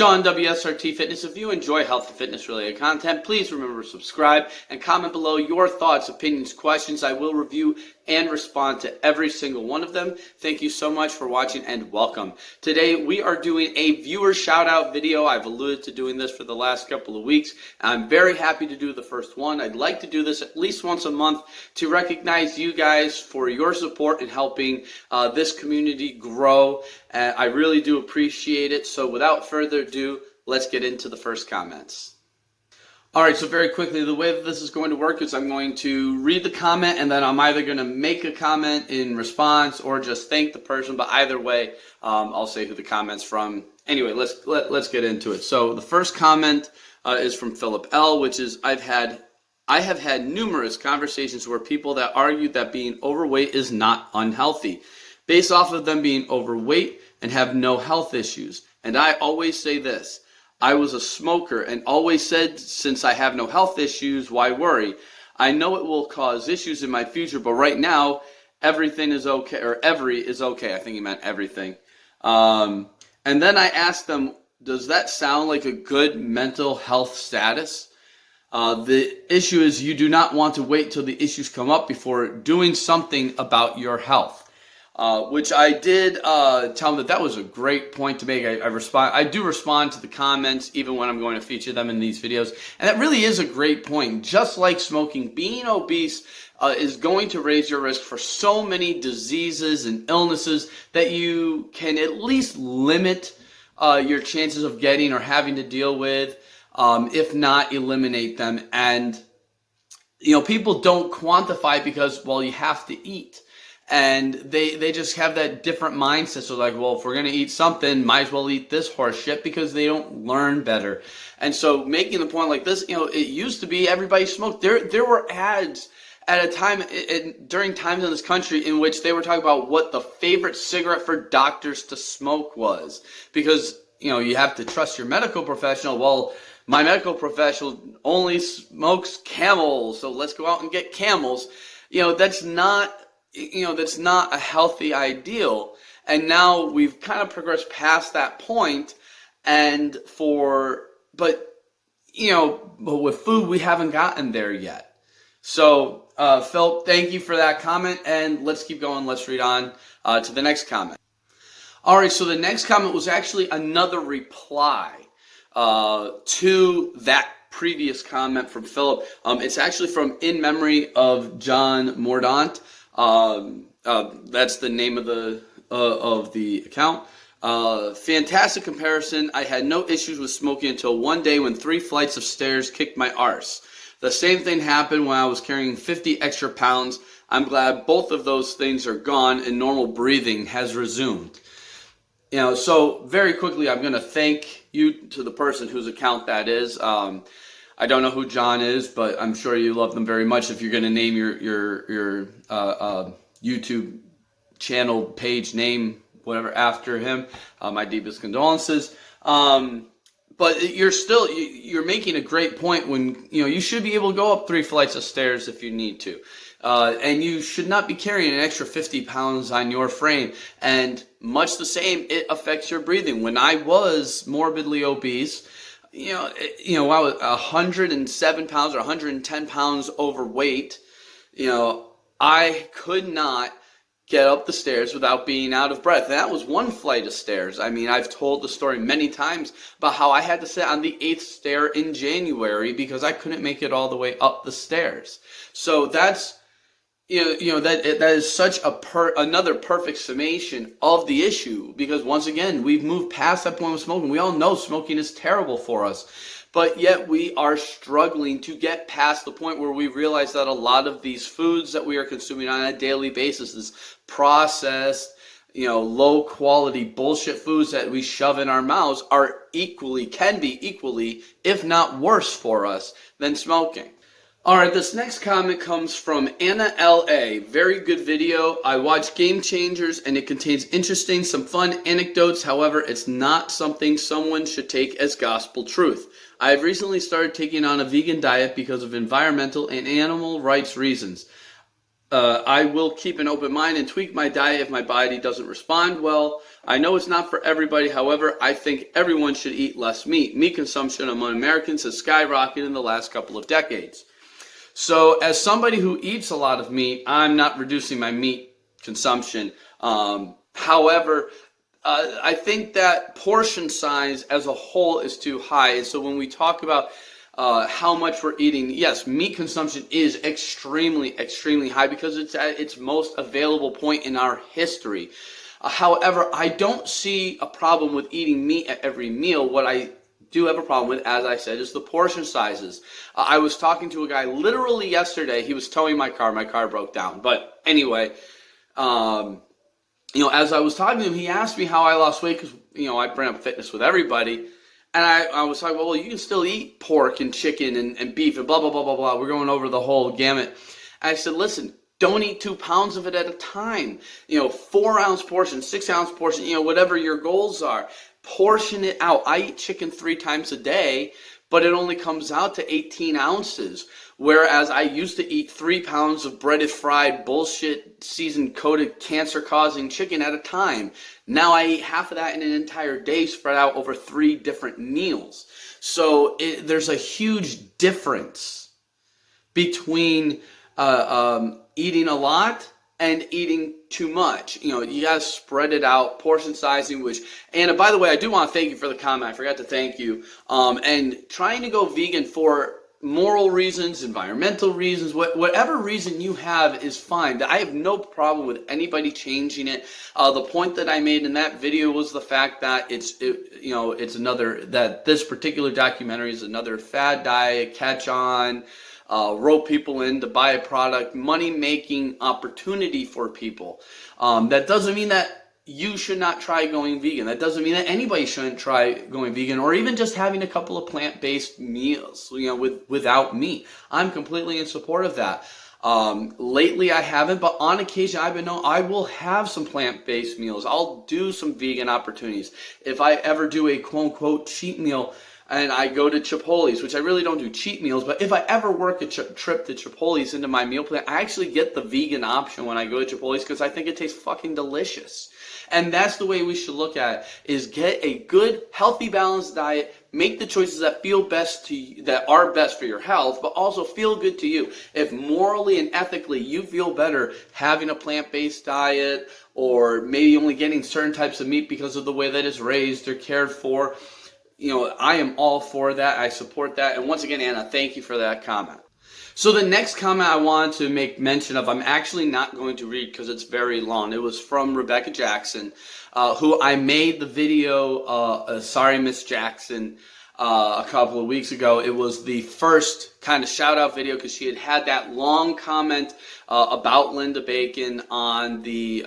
Sean, WSRT Fitness. If you enjoy health and fitness related content, please remember to subscribe and comment below your thoughts, opinions, questions. I will review and respond to every single one of them. Thank you so much for watching and welcome. Today we are doing a viewer shout out video. I've alluded to doing this for the last couple of weeks. I'm very happy to do the first one. I'd like to do this at least once a month to recognize you guys for your support in helping this community grow. I really do appreciate it. So without further ado, let's get into the first comments. All right, so very quickly, the way that this is going to work is I'm going to read the comment, and then I'm either going to make a comment in response or just thank the person. But either way, I'll say who the comment's from. Anyway, let's get into it. So the first comment is from Philip Elle, which is I have had numerous conversations where people that argue that being overweight is not unhealthy, based off of them being overweight and have no health issues. And I always say this. I was a smoker and always said, since I have no health issues, why worry? I know it will cause issues in my future, but right now, everything is okay, or every is okay. I think he meant everything. And then I asked them, does that sound like a good mental health status? The issue is you do not want to wait till the issues come up before doing something about your health. Which I did tell them that was a great point to make. I do respond to the comments even when I'm going to feature them in these videos. And that really is a great point. Just like smoking, being obese is going to raise your risk for so many diseases and illnesses that you can at least limit your chances of getting or having to deal with, if not eliminate them. And, you know, people don't quantify because, well, you have to eat. And they just have that different mindset. So like, well, if we're going to eat something, might as well eat this horse shit, because they don't learn better. And so making the point like this, you know, it used to be everybody smoked. There were ads at a time during times in this country in which they were talking about what the favorite cigarette for doctors to smoke was. Because, you know, you have to trust your medical professional. Well, my medical professional only smokes Camels, so let's go out and get Camels. You know, that's not a healthy ideal. And now we've kind of progressed past that point. But with food, we haven't gotten there yet. So, Phil, thank you for that comment. And let's keep going. Let's read on to the next comment. All right. So the next comment was actually another reply to that previous comment from Philip. It's actually from In Memory of John Mordaunt. That's the name of the account. Fantastic comparison. I had no issues with smoking until one day when 3 flights of stairs kicked my arse. The same thing happened when I was carrying 50 extra pounds. I'm glad both of those things are gone and normal breathing has resumed. You know, so very quickly, I'm going to thank you to the person whose account that is. I don't know who John is, but I'm sure you love them very much if you're going to name your YouTube channel page name, whatever, after him. My deepest condolences. But you're making a great point when, you know, you should be able to go up 3 flights of stairs if you need to. And you should not be carrying an extra 50 pounds on your frame. And much the same, it affects your breathing. When I was morbidly obese, I was 107 pounds or 110 pounds overweight. You know, I could not get up the stairs without being out of breath. And that was 1 flight of stairs. I mean, I've told the story many times about how I had to sit on the 8th stair in January because I couldn't make it all the way up the stairs. So that's, that is such another perfect summation of the issue, because once again, we've moved past that point with smoking. We all know smoking is terrible for us, but yet we are struggling to get past the point where we realize that a lot of these foods that we are consuming on a daily basis is processed, low quality bullshit foods that we shove in our mouths can be equally, if not worse for us than smoking. All right, this next comment comes from Anna LA. Very good video. I watched Game Changers and it contains some fun anecdotes. However, it's not something someone should take as gospel truth. I have recently started taking on a vegan diet because of environmental and animal rights reasons. I will keep an open mind and tweak my diet if my body doesn't respond well. I know it's not for everybody. However, I think everyone should eat less meat. Meat consumption among Americans has skyrocketed in the last couple of decades. So as somebody who eats a lot of meat, I'm not reducing my meat consumption. However, I think that portion size as a whole is too high. And so when we talk about how much we're eating, yes, meat consumption is extremely, extremely high because it's at its most available point in our history. However, I don't see a problem with eating meat at every meal. What I do have a problem with, as I said, is the portion sizes. I was talking to a guy literally yesterday. He was towing my car. My car broke down. But anyway, as I was talking to him, he asked me how I lost weight because, I bring up fitness with everybody. And I was like, well, you can still eat pork and chicken and beef and blah, blah, blah, blah, blah. We're going over the whole gamut. And I said, listen, don't eat 2 pounds of it at a time. 4-ounce portion, 6-ounce portion, whatever your goals are. Portion it out. I eat chicken 3 times a day, but it only comes out to 18 ounces. Whereas I used to eat 3 pounds of breaded, fried, bullshit, season-coated, cancer-causing chicken at a time. Now I eat half of that in an entire day spread out over 3 different meals. So there's a huge difference between eating a lot and eating too much. You gotta spread it out, portion sizing, and by the way, I do want to thank you for the comment. I forgot to thank you. And trying to go vegan for moral reasons, environmental reasons, whatever reason you have is fine. I have no problem with anybody changing it. The point that I made in that video was the fact that that this particular documentary is another fad diet, catch on, rope people in to buy a product, money-making opportunity for people. That doesn't mean that you should not try going vegan. That doesn't mean that anybody shouldn't try going vegan or even just having a couple of plant-based meals, without meat. I'm completely in support of that. Lately I haven't, but on occasion I've been known I will have some plant-based meals. I'll do some vegan opportunities. If I ever do a quote-unquote cheat meal, and I go to Chipotle's, which I really don't do cheat meals, but if I ever work a trip to Chipotle's into my meal plan, I actually get the vegan option when I go to Chipotle's because I think it tastes fucking delicious. And that's the way we should look at it, is get a good, healthy, balanced diet, make the choices that feel best to you, that are best for your health, but also feel good to you. If morally and ethically you feel better having a plant-based diet or maybe only getting certain types of meat because of the way that it's raised or cared for, I am all for that. I support that. And once again, Anna, thank you for that comment. So the next comment I wanted to make mention of, I'm actually not going to read because it's very long. It was from Rebecca Jackson, who I made the video, Sorry Miss Jackson, a couple of weeks ago. It was the first kind of shout out video because she had that long comment about Linda Bacon on the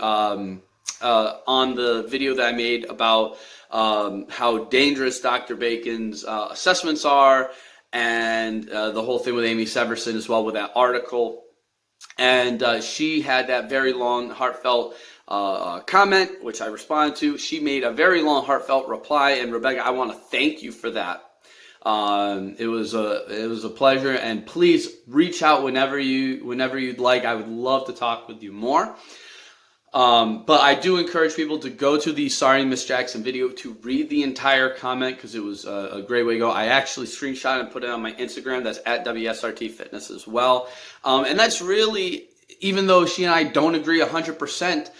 video that I made about how dangerous Dr. Bacon's assessments are, and the whole thing with Amy Severson as well with that article. And she had that very long, heartfelt comment, which I responded to. She made a very long, heartfelt reply, and Rebecca, I want to thank you for that. It was a pleasure, and please reach out whenever you'd like. I would love to talk with you more. But I do encourage people to go to the Sorry Miss Jackson video to read the entire comment because it was a great way to go. I actually screenshot and put it on my Instagram. That's at WSRT Fitness as well. And that's really, even though she and I don't agree 100%,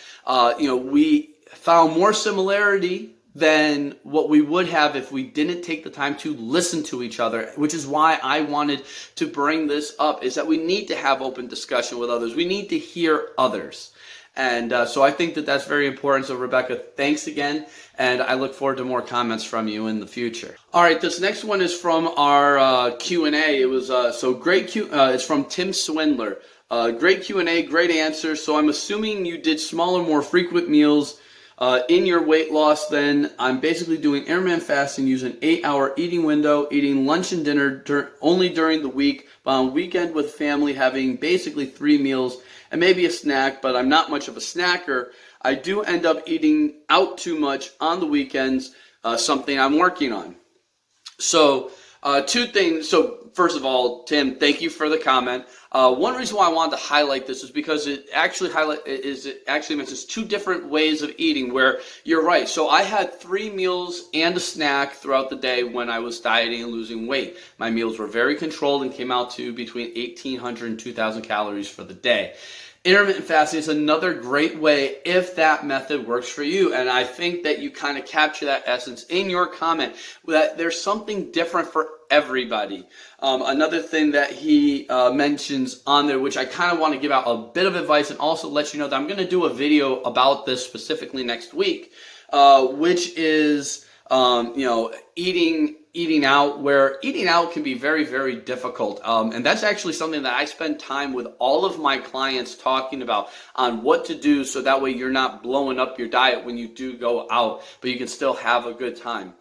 we found more similarity than what we would have if we didn't take the time to listen to each other, which is why I wanted to bring this up, is that we need to have open discussion with others. We need to hear others. And so I think that that's very important. So Rebecca, thanks again, and I look forward to more comments from you in the future. All right, this next one is from our Q&A. It was it's from Tim Swindler. Great Q&A, great answer. So I'm assuming you did smaller, more frequent meals in your weight loss. Then I'm basically doing intermittent fasting using 8-hour eating window, eating lunch and dinner only during the week, but on weekend with family having basically 3 meals and maybe a snack, but I'm not much of a snacker. I do end up eating out too much on the weekends, something I'm working on. So Two things. So first of all, Tim, thank you for the comment. One reason why I wanted to highlight this is because it actually mentions two different ways of eating where you're right. So I had 3 meals and a snack throughout the day when I was dieting and losing weight. My meals were very controlled and came out to between 1,800 and 2,000 calories for the day. Intermittent fasting is another great way if that method works for you. And I think that you kind of capture that essence in your comment, that there's something different for everybody. Another thing that he mentions on there, which I kind of want to give out a bit of advice and also let you know that I'm going to do a video about this specifically next week, which is, eating out, where eating out can be very, very difficult. And that's actually something that I spend time with all of my clients talking about on what to do so that way you're not blowing up your diet when you do go out, but you can still have a good time.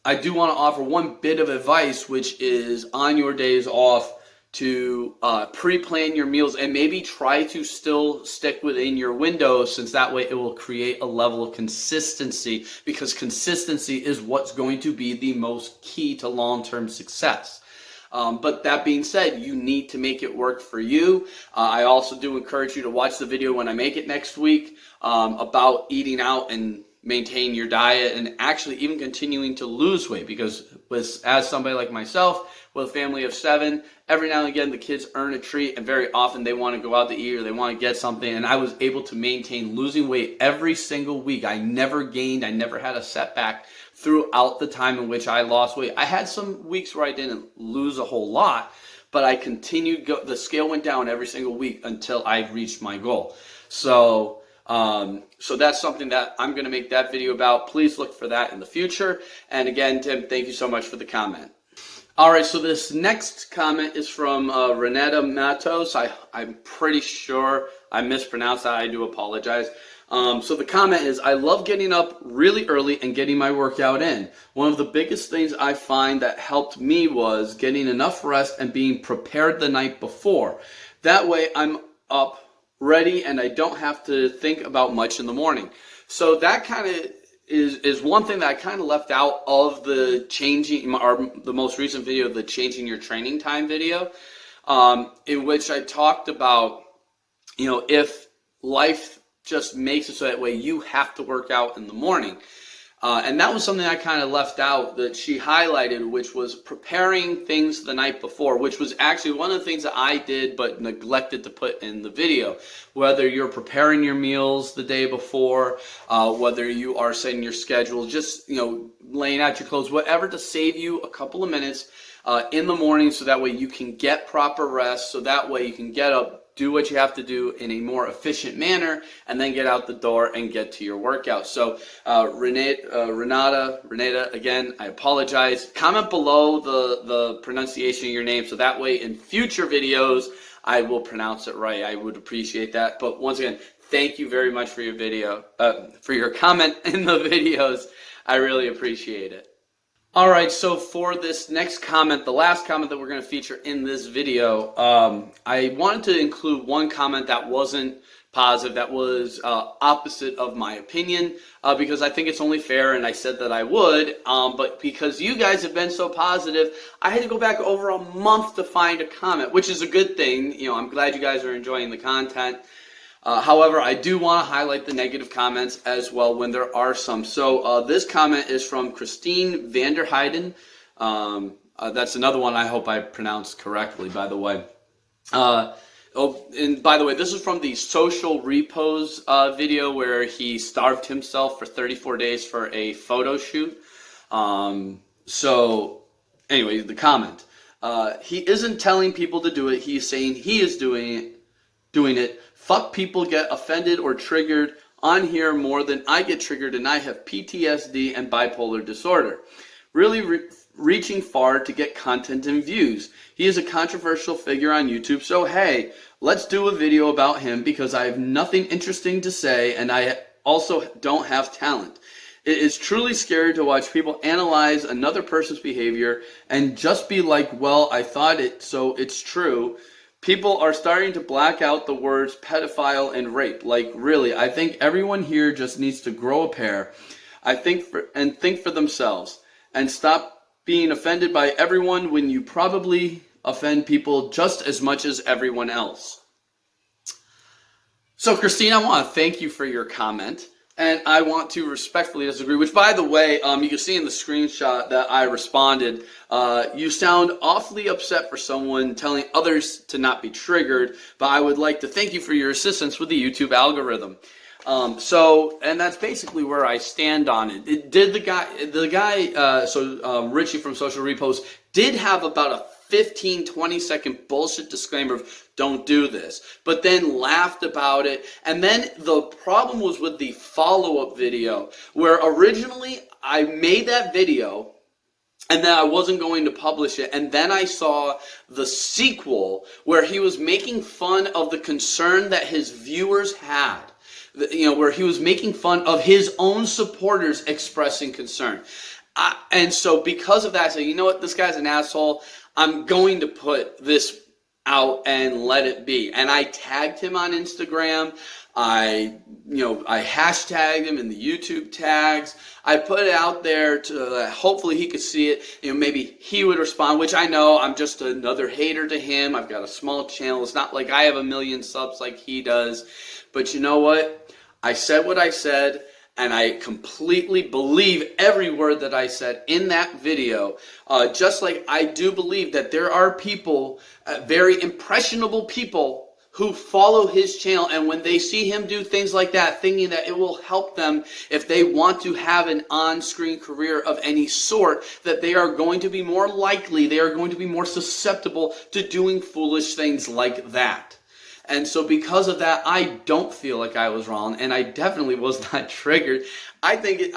I do want to offer one bit of advice, which is on your days off to pre-plan your meals and maybe try to still stick within your window, since that way it will create a level of consistency, because consistency is what's going to be the most key to long-term success. But that being said, you need to make it work for you. I also do encourage you to watch the video when I make it next week about eating out and maintain your diet and actually even continuing to lose weight, because as somebody like myself with a family of 7, every now and again the kids earn a treat and very often they want to go out to eat or they want to get something, and I was able to maintain losing weight every single week. I never gained, I never had a setback throughout the time in which I lost weight. I had some weeks where I didn't lose a whole lot, but I continued, the scale went down every single week until I reached my goal. So that's something that I'm going to make that video about. Please look for that in the future. And again, Tim, thank you so much for the comment. All right, so this next comment is from Renee Matos. I'm pretty sure I mispronounced that. I do apologize. So the comment is, I love getting up really early and getting my workout in. One of the biggest things I find that helped me was getting enough rest and being prepared the night before. That way I'm up ready and I don't have to think about much in the morning. So that kind of is one thing that I kind of left out of the the most recent video, the changing your training time video, in which I talked about, if life just makes it so that way you have to work out in the morning. And that was something I kind of left out that she highlighted, which was preparing things the night before, which was actually one of the things that I did but neglected to put in the video. Whether you're preparing your meals the day before, whether you are setting your schedule, just laying out your clothes, whatever to save you a couple of minutes in the morning, so that way you can get proper rest, so that way you can get up, do what you have to do in a more efficient manner, and then get out the door and get to your workout. So Renata, again, I apologize. Comment below the pronunciation of your name, so that way in future videos I will pronounce it right. I would appreciate that. But once again, thank you very much for your video, for your comment in the videos. I really appreciate it. All right, so for this next comment, the last comment that we're going to feature in this video, I wanted to include one comment that wasn't positive, that was opposite of my opinion, because I think it's only fair, and I said that I would, but because you guys have been so positive, I had to go back over a month to find a comment, which is a good thing. I'm glad you guys are enjoying the content. However, I do want to highlight the negative comments as well when there are some. So this comment is from Christine VanderHeiden. That's another one I hope I pronounced correctly, by the way. And by the way, this is from the social repos video where he starved himself for 34 days for a photo shoot. So anyway, the comment. He isn't telling people to do it. He's saying he is doing it. Fuck, people get offended or triggered on here more than I get triggered, and I have PTSD and bipolar disorder. Really reaching far to get content and views. He is a controversial figure on YouTube, so hey, let's do a video about him because I have nothing interesting to say and I also don't have talent. It is truly scary to watch people analyze another person's behavior and just be like, well, I thought it, so it's true. People are starting to black out the words pedophile and rape. Like, really, I think everyone here just needs to grow a pair. Think for themselves and stop being offended by everyone when you probably offend people just as much as everyone else. So, Christine, I want to thank you for your comment. And I want to respectfully disagree, which, by the way, you can see in the screenshot that I responded, you sound awfully upset for someone telling others to not be triggered, but I would like to thank you for your assistance with the YouTube algorithm. And that's basically where I stand on it. Richie from Social Repost did have about a 15-20 second bullshit disclaimer of don't do this, but then laughed about it. And then the problem was with the follow-up video, where originally I made that video and then I wasn't going to publish it, and then I saw the sequel where he was making fun of the concern that his viewers had, where he was making fun of his own supporters expressing concern. And so because of that, I said, you know what, this guy's an asshole. I'm going to put this out and let it be. And I tagged him on Instagram. I hashtagged him in the YouTube tags. I put it out there to hopefully he could see it. Maybe he would respond, which I know I'm just another hater to him. I've got a small channel. It's not like I have 1 million subs like he does. But you know what? I said what I said. And I completely believe every word that I said in that video. Just like I do believe that there are people, very impressionable people, who follow his channel, and when they see him do things like that, thinking that it will help them if they want to have an on-screen career of any sort, that they are going to be more likely, they are going to be more susceptible to doing foolish things like that. And so because of that, I don't feel like I was wrong, and I definitely was not triggered. I think,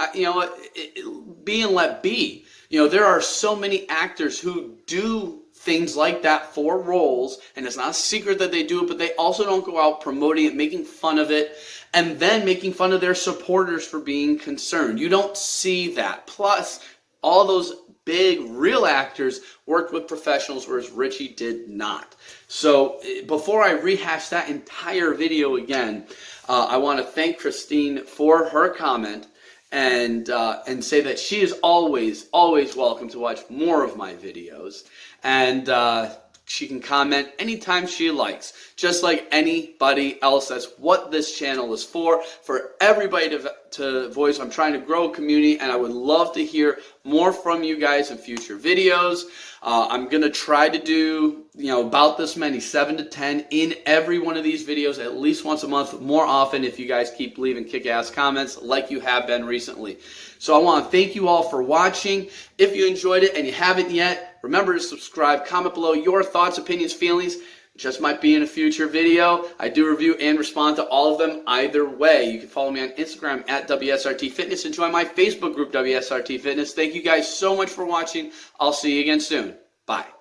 be and let be. There are so many actors who do things like that for roles, and it's not a secret that they do it, but they also don't go out promoting it, making fun of it, and then making fun of their supporters for being concerned. You don't see that. Plus, all those big real actors worked with professionals, whereas Richie did not. So before I rehash that entire video again, I want to thank Christine for her comment and say that she is always welcome to watch more of my videos. And she can comment anytime she likes, just like anybody else. That's what this channel is for everybody to voice. I'm trying to grow a community, and I would love to hear more from you guys in future videos. I'm going to try to do, about this many, 7 to 10 in every one of these videos, at least once a month, more often if you guys keep leaving kick-ass comments like you have been recently. So I want to thank you all for watching. If you enjoyed it and you haven't yet, remember to subscribe, comment below your thoughts, opinions, feelings. It just might be in a future video. I do review and respond to all of them either way. You can follow me on Instagram at WSRT Fitness and join my Facebook group, WSRT Fitness. Thank you guys so much for watching. I'll see you again soon. Bye.